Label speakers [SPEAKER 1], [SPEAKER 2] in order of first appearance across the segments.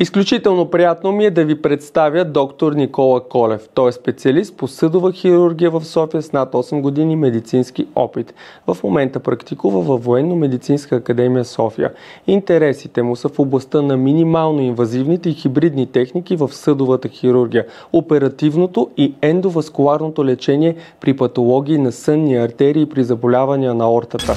[SPEAKER 1] Изключително приятно ми е да ви представя доктор Никола Колев. Той е специалист по съдова хирургия в София с над 8 години медицински опит. В момента практикува във Военно-медицинска академия София. Интересите му са в областта на минимално инвазивните и хибридни техники в съдовата хирургия, оперативното и ендоваскуларното лечение при патологии на сънни артерии при заболявания на аортата.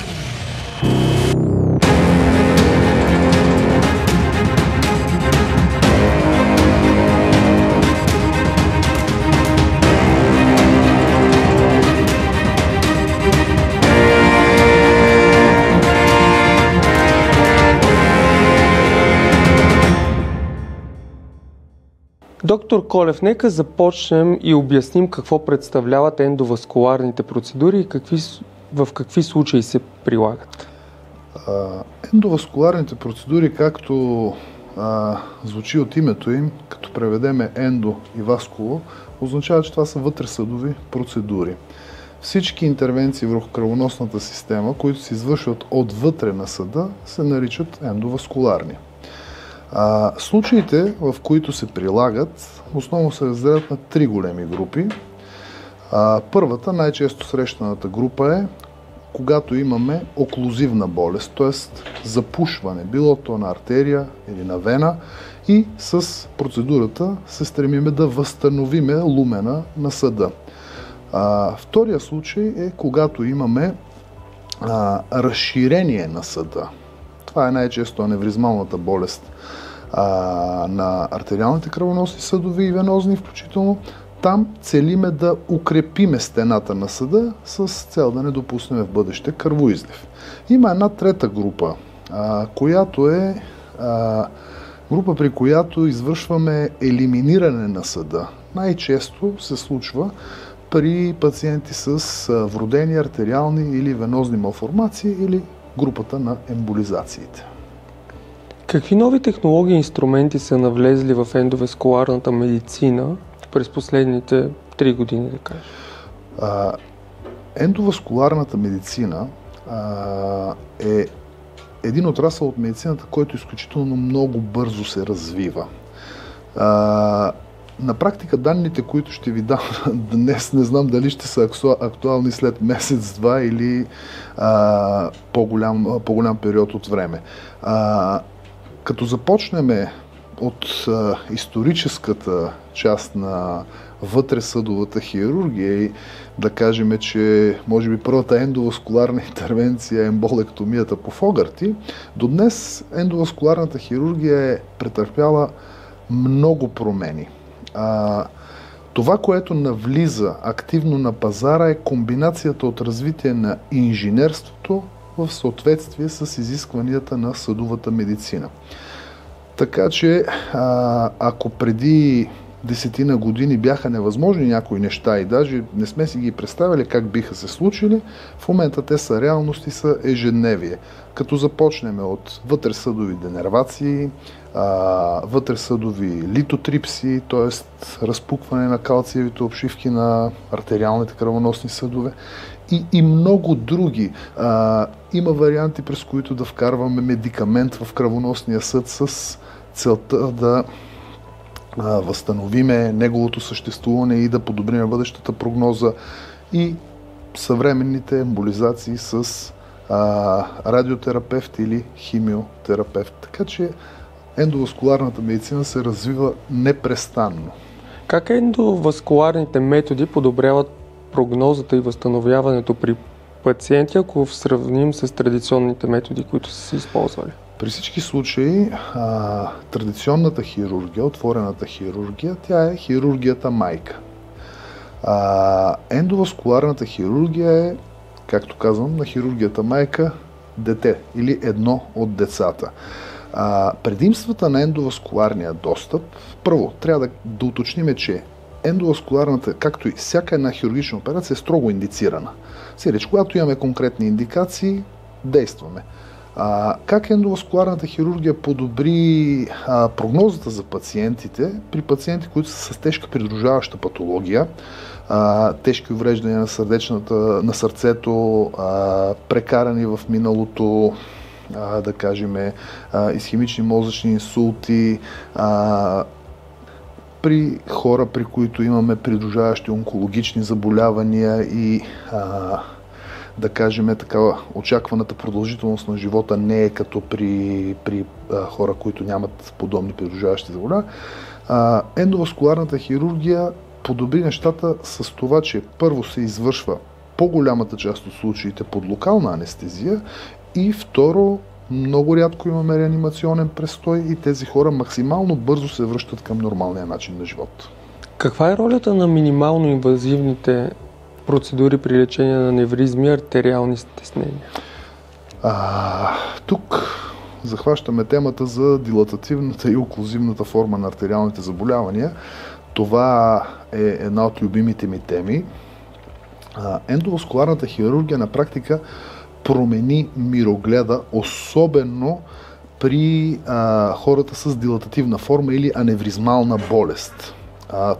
[SPEAKER 1] Доктор Колев, нека започнем и обясним какво представляват ендоваскуларните процедури и в какви случаи се прилагат.
[SPEAKER 2] Ендоваскуларните процедури, както звучи от името им, като преведеме ендо и васкуло, означава, че това са вътресъдови процедури. Всички интервенции върху кръвоносната система, които се извършват отвътре на съда, се наричат ендоваскуларни. Случаите, в които се прилагат, основно се разделят на три големи групи. Първата, най-често срещаната група е когато имаме оклузивна болест, т.е. запушване, било то на артерия или на вена, и с процедурата се стремиме да възстановиме лумена на съда. Втория случай е когато имаме разширение на съда. Това е най-често аневризмалната болест на артериалните кръвоносни съдови и венозни включително. Там целиме да укрепиме стената на съда с цел да не допуснем в бъдеще кръвоизлив. Има една трета група, която е група, при която извършваме елиминиране на съда. Най-често се случва при пациенти с вродени артериални или венозни малформации или групата на емболизациите.
[SPEAKER 1] Какви нови технологии и инструменти са навлезли в ендоваскуларната медицина през последните 3 години, да кажем?
[SPEAKER 2] Ендоваскуларната медицина е един отрасъл от медицината, който изключително много бързо се развива. На практика данните, които ще ви дам днес, не знам дали ще са актуални след месец-два или по-голям период от време. Като започнем от историческата част на вътресъдовата хирургия и да кажем, че може би първата ендоваскуларна интервенция е емболектомията по Фогърти, до днес ендоваскуларната хирургия е претърпяла много промени. Това, което навлиза активно на пазара, е комбинацията от развитие на инженерството в съответствие с изискванията на съдовата медицина. Така че, ако преди 10 години бяха невъзможни някои неща и даже не сме си ги представили как биха се случили, в момента те са реалност и са ежедневие. Като започнем от вътресъдови денервации, вътресъдови литотрипси, т.е. разпукване на калциевите обшивки на артериалните кръвоносни съдове и много други. Има варианти, през които да вкарваме медикамент в кръвоносния съд с целта да възстановиме неговото съществуване и да подобриме бъдещата прогноза, и съвременните емболизации с радиотерапевт или химиотерапевт. Така че ендоваскуларната медицина се развива непрестанно.
[SPEAKER 1] Как ендоваскуларните методи подобряват прогнозата и възстановяването при пациенти, ако сравним с традиционните методи, които са се използвали?
[SPEAKER 2] При всички случаи традиционната хирургия, отворената хирургия, тя е хирургията майка. Ендоваскуларната хирургия е, както казвам, на хирургията майка дете или едно от децата. Предимствата на ендоваскуларния достъп, първо, трябва да уточним, че ендоваскуларната, както и всяка една хирургична операция, е строго индицирана. Сиреч, когато имаме конкретни индикации, действаме. Как ендоваскуларната хирургия подобри прогнозата за пациентите при пациенти, които са с тежка придружаваща патология, тежки увреждания на сърцето, прекарани в миналото да кажем, исхемични мозъчни инсулти, при хора, при които имаме придружаващи онкологични заболявания и да кажем такава очакваната продължителност на живота не е като при хора, които нямат подобни придружаващи заболявания. Ендоваскуларната хирургия подобри нещата с това, че първо се извършва по-голямата част от случаите под локална анестезия и второ, много рядко имаме реанимационен престой и тези хора максимално бързо се връщат към нормалния начин на живот.
[SPEAKER 1] Каква е ролята на минимално инвазивните процедури при лечение на невризми и артериални стеснения?
[SPEAKER 2] Тук захващаме темата за дилатативната и оклузивната форма на артериалните заболявания. Това е една от любимите ми теми. Ендоваскуларната хирургия на практика промени мирогледа, особено при хората с дилатативна форма или аневризмална болест.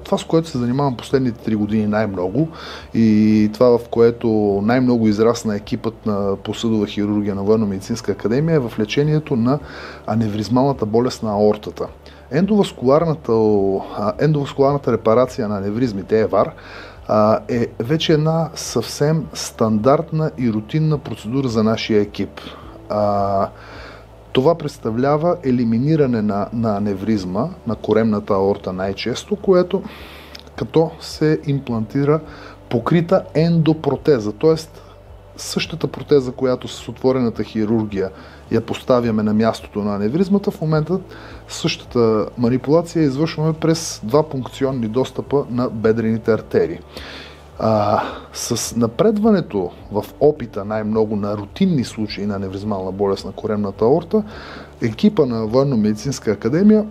[SPEAKER 2] Това, с което се занимавам последните 3 години най-много и това, в което най-много израсна екипът по съдова хирургия на Военно-медицинска академия, е в лечението на аневризмалната болест на аортата. Ендоваскуларната репарация на аневризмите, ЕВАР, е вече една съвсем стандартна и рутинна процедура за нашия екип. Това представлява елиминиране на аневризма, на коремната аорта най-често, което като се имплантира покрита ендопротеза, т.е. същата протеза, която с отворената хирургия я поставяме на мястото на аневризмата, в момента същата манипулация извършваме през 2 пункционни достъпа на бедрените артерии. С напредването в опита най-много на рутинни случаи на аневризмална болест на коремната аорта, екипа на Военно-медицинска академия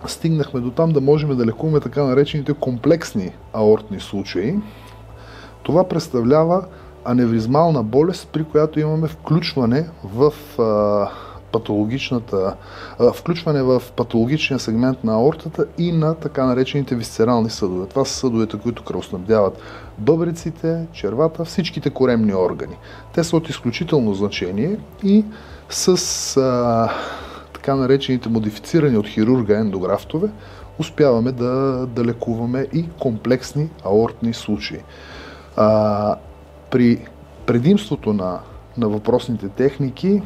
[SPEAKER 2] стигнахме до там да можем да лекуваме така наречените комплексни аортни случаи. Това представлява аневризмална болест, при която имаме включване в патологичния сегмент на аортата и на така наречените висцерални съдове. Това са съдовете, които кръвоснабдяват бъбреците, червата, всичките коремни органи. Те са от изключително значение и с така наречените модифицирани от хирурга ендографтове успяваме да лекуваме и комплексни аортни случаи. При предимството на въпросните техники,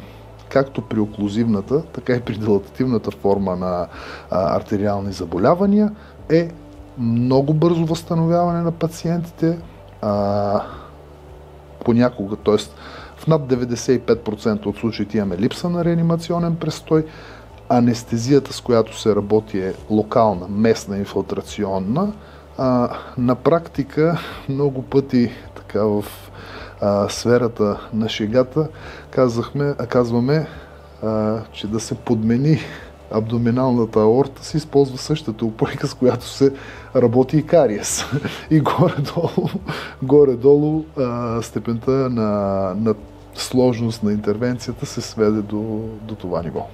[SPEAKER 2] както при оклузивната, така и при дилатативната форма на артериални заболявания, е много бързо възстановяване на пациентите, понякога, т.е. в над 95% от случаите имаме липса на реанимационен престой, анестезията, с която се работи, е локална, местна, инфилтрационна. На практика много пъти така в сферата на шегата казваме, че да се подмени абдоминалната аорта, се използва същата упойка, с която се работи и кариес. И горе-долу степента на сложност на интервенцията се сведе до това ниво.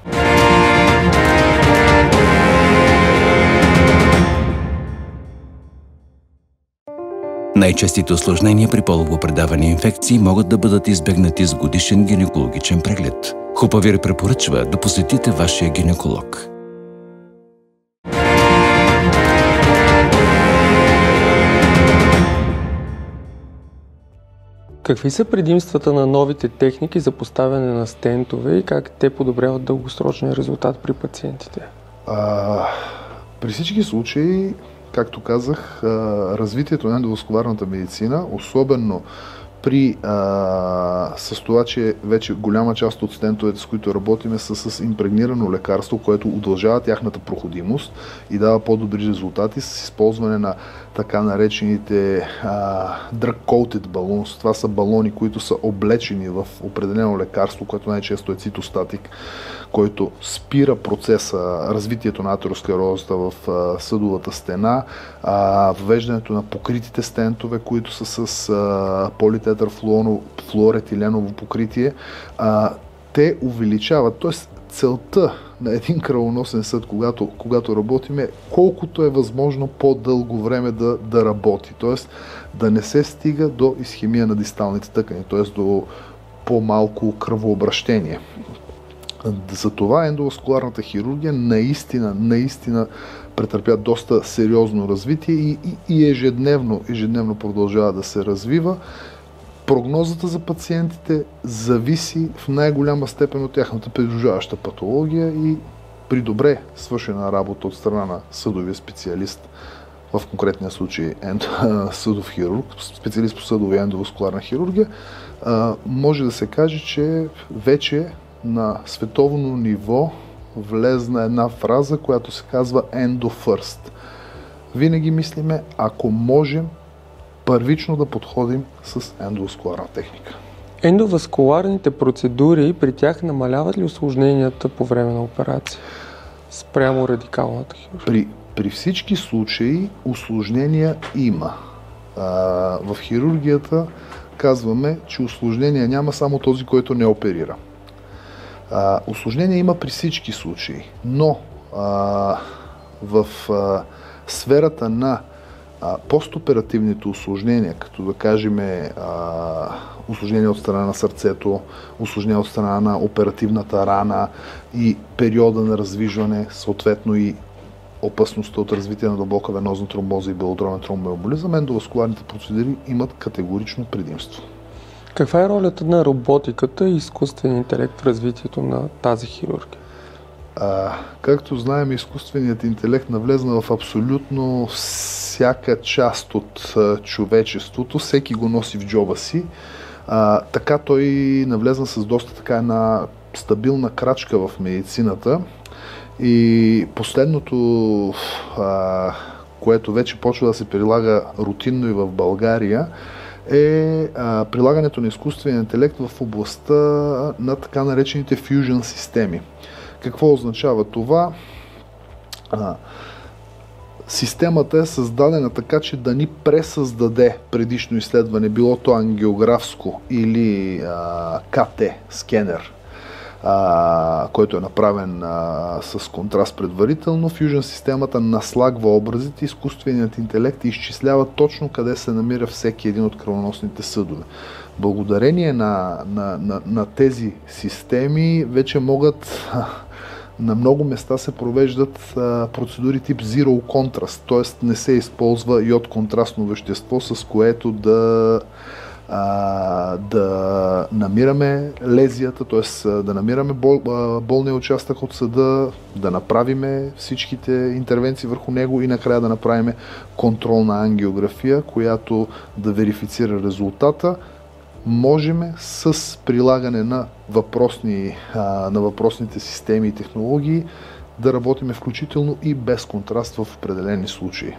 [SPEAKER 3] Най-честите усложнения при полово-предавани инфекции могат да бъдат избегнати с годишен гинекологичен преглед. Хупавир препоръчва да посетите вашия гинеколог.
[SPEAKER 1] Какви са предимствата на новите техники за поставяне на стентове и как те подобряват дългосрочния резултат при пациентите?
[SPEAKER 2] При всички случаи, както казах, развитието на ендоваскуларната медицина, особено с това, че вече голяма част от стентовете, с които работиме, са с импрегнирано лекарство, което удължава тяхната проходимост и дава по-добри резултати с използване на така наречените drug-coated balloons. Това са балони, които са облечени в определено лекарство, което най-често е цитостатик, който спира процеса, развитието на атеросклерозата в съдовата стена, въвеждането на покритите стентове, които са с политетър флуоретиленово покритие. Те увеличават, т.е. целта на един кръвоносен съд, когато работим, е колкото е възможно по-дълго време да работи, т.е. да не се стига до исхемия на дисталните тъкани, т.е. до по-малко кръвообращение. Затова ендоваскуларната хирургия наистина претърпя доста сериозно развитие и ежедневно продължава да се развива. Прогнозата за пациентите зависи в най-голяма степен от тяхната придружаваща патология и при добре свършена работа от страна на съдовия специалист, в конкретния случай съдов хирург, специалист по съдова и ендоваскуларна хирургия, може да се каже, че вече на световно ниво влезна една фраза, която се казва Endo First. Винаги мислиме, ако можем, първично да подходим с ендоваскуларна техника.
[SPEAKER 1] Ендоваскуларните процедури при тях намаляват ли усложненията по време на операция спрямо радикалната хирургия?
[SPEAKER 2] При всички случаи усложнения има. В хирургията казваме, че усложнения няма само този, който не оперира. Усложнения има при всички случаи, но в сферата на постоперативните усложнения, като да кажем усложнения от страна на сърцето, усложнения от страна на оперативната рана и периода на раздвижване, съответно и опасността от развитие на дълбока венозна тромбоза и белодробен тромбоемболизъм, ендоваскуларните процедури имат категорично предимство.
[SPEAKER 1] Каква е ролята на роботиката и изкуствен интелект в развитието на тази хирургия?
[SPEAKER 2] Както знаем, изкуственият интелект навлезна в абсолютно всяка част от човечеството, всеки го носи в джоба си. Така той навлезна с доста така една стабилна крачка в медицината. И последното, което вече почва да се прилага рутинно и в България, е прилагането на изкуствения интелект в областта на така наречените фюжън системи. Какво означава това? Системата е създадена така, че да ни пресъздаде предишно изследване, било то ангиографско или КТ скенер, който е направен с контраст предварително. Фюжън системата наслагва образите, изкуственият интелект изчислява точно къде се намира всеки един от кръвоносните съдове. Благодарение на тези системи вече могат на много места се провеждат процедури тип Zero Contrast, т.е. не се използва йод контрастно вещество, с което да намираме лезията, т.е. да намираме болния участък от съда, да направиме всичките интервенции върху него и накрая да направим контролна ангиография, която да верифицира резултата. Можем с прилагане на въпросните системи и технологии да работим включително и без контраст в определени случаи.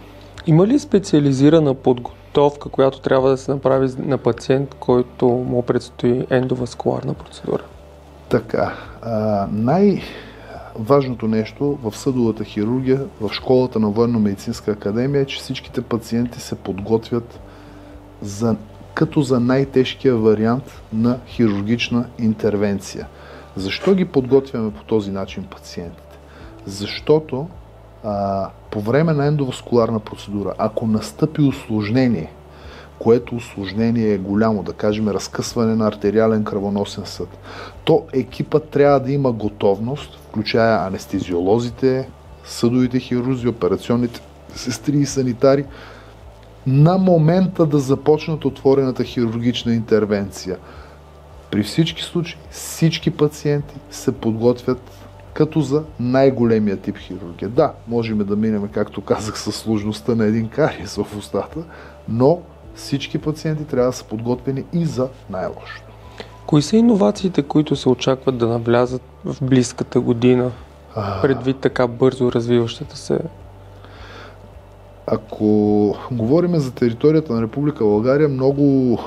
[SPEAKER 1] Има ли специализирана подготовка, която трябва да се направи на пациент, който му предстои ендоваскуларна процедура?
[SPEAKER 2] Така, най-важното нещо в съдовата хирургия, в школата на Военно-медицинска академия е, че всичките пациенти се подготвят като за най-тежкия вариант на хирургична интервенция. Защо ги подготвяме по този начин пациентите? Защото по време на ендоваскуларна процедура, ако настъпи усложнение, което усложнение е голямо, да кажем разкъсване на артериален кръвоносен съд, то екипът трябва да има готовност, включая анестезиолозите, съдовите хирурзи, операционните сестри и санитари, на момента да започнат отворената хирургична интервенция. При всички случаи, всички пациенти се подготвят като за най-големия тип хирургия. Да, можем да минем, както казах, със сложността на един кариес в устата, но всички пациенти трябва да са подготвени и за най-лошото.
[SPEAKER 1] Кои са иновациите, които се очакват да навлязат в близката година, предвид така бързо развиващата се?
[SPEAKER 2] Ако говорим за територията на Република България, много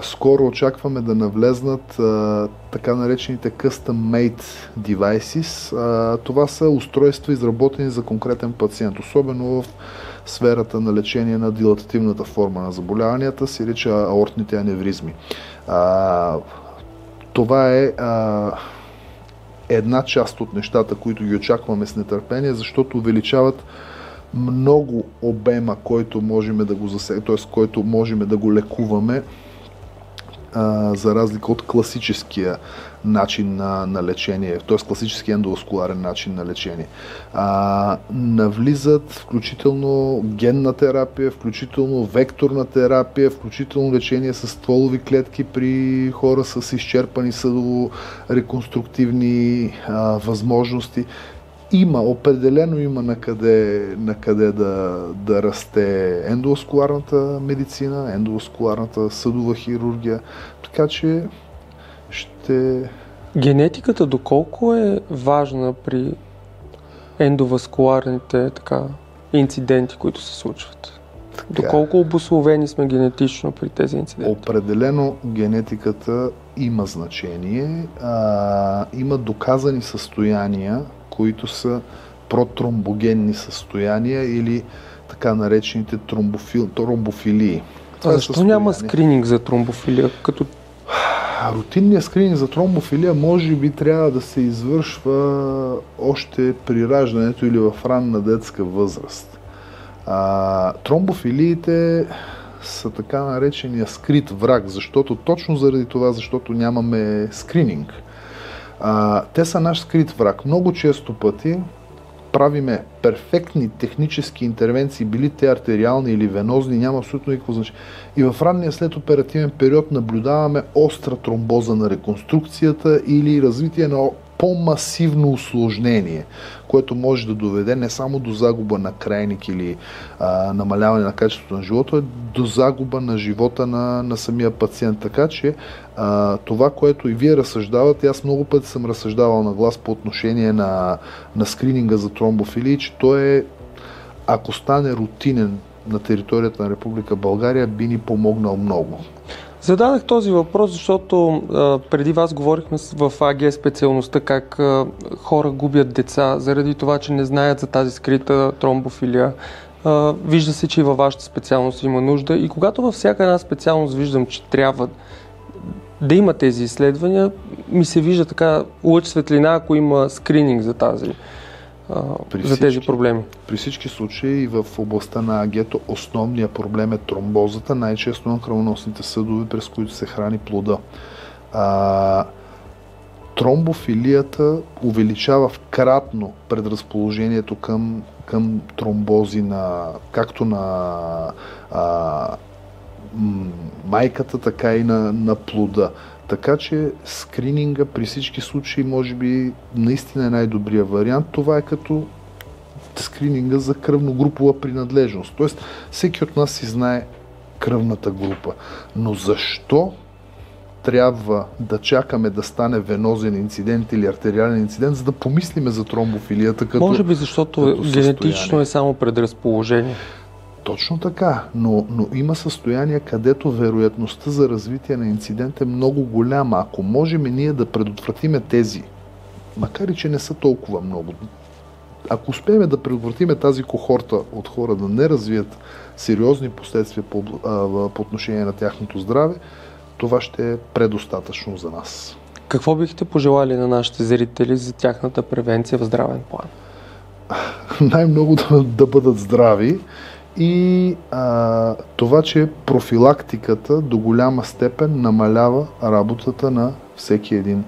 [SPEAKER 2] скоро очакваме да навлезнат така наречените custom-made devices. Това са устройства, изработени за конкретен пациент, особено в сферата на лечение на дилатативната форма на заболяванията, се рече аортните аневризми. Това е една част от нещата, които ги очакваме с нетърпение, защото увеличават много обема, който можем да го засегнем, т.е. който можем да го лекуваме за разлика от класическия начин на лечение, т.е. класически ендоваскуларен начин на лечение. Навлизат включително генна терапия, включително векторна терапия, включително лечение с стволови клетки при хора с изчерпани съдово-реконструктивни възможности. Определено има на къде да расте ендоваскуларната медицина, ендоваскуларната съдова хирургия, така че
[SPEAKER 1] Генетиката доколко е важна при ендоваскуларните инциденти, които се случват? Доколко обусловени сме генетично при тези инциденти?
[SPEAKER 2] Определено генетиката има значение. Има доказани състояния, които са протромбогенни състояния или така наречените тромбофилии.
[SPEAKER 1] Защо няма скрининг за тромбофилия?
[SPEAKER 2] Рутинният скрининг за тромбофилия може би трябва да се извършва още при раждането или в ранна детска възраст. Тромбофилиите са така наречения скрит враг, точно заради това, защото нямаме скрининг. Те са наш скрит враг. Много често пъти правиме перфектни технически интервенции, били те артериални или венозни, няма абсолютно никакво значение. И в ранния следоперативен период наблюдаваме остра тромбоза на реконструкцията или развитие на по-масивно усложнение, което може да доведе не само до загуба на крайник или намаляване на качеството на живота, до загуба на живота на самия пациент. Така че това, което и вие разсъждавате, аз много пъти съм разсъждавал на глас по отношение на скрининга за тромбофилии, че той ако стане рутинен на територията на Република България, би ни помогнал много.
[SPEAKER 1] Зададах този въпрос, защото преди вас говорихме в АГ специалността как хора губят деца заради това, че не знаят за тази скрита тромбофилия. Вижда се, че и във вашата специалност има нужда. И когато във всяка една специалност виждам, че трябва да има тези изследвания, ми се вижда така лъч светлина, ако има скрининг за тези проблеми.
[SPEAKER 2] При всички случаи в областта на АГ-то основният проблем е тромбозата, най-често на кръвоносните съдове, през които се храни плода. Тромбофилията увеличава вкратно предразположението към тромбози както на майката, така и на плода. Така че скрининга при всички случаи може би наистина е най-добрият вариант. Това е като скрининга за кръвногрупова принадлежност. Тоест всеки от нас си знае кръвната група. Но защо трябва да чакаме да стане венозен инцидент или артериален инцидент, за да помислиме за тромбофилията като
[SPEAKER 1] може би защото генетично е само предразположение.
[SPEAKER 2] Точно така, но има състояния, където вероятността за развитие на инцидент е много голяма. Ако можем ние да предотвратиме тези, макар и че не са толкова много, ако успеем да предотвратиме тази кохорта от хора да не развият сериозни последствия по отношение на тяхното здраве, това ще е предостатъчно за нас.
[SPEAKER 1] Какво бихте пожелали на нашите зрители за тяхната превенция в здравен план?
[SPEAKER 2] Най-много да бъдат здрави. И това, че профилактиката до голяма степен намалява работата на всеки един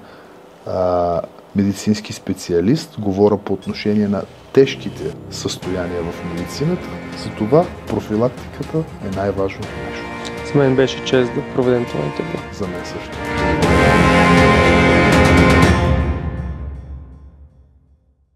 [SPEAKER 2] медицински специалист. Говоря по отношение на тежките състояния в медицината. Затова профилактиката е най-важното нещо.
[SPEAKER 1] За мен беше чест да проведем това интервю.
[SPEAKER 2] За мен също.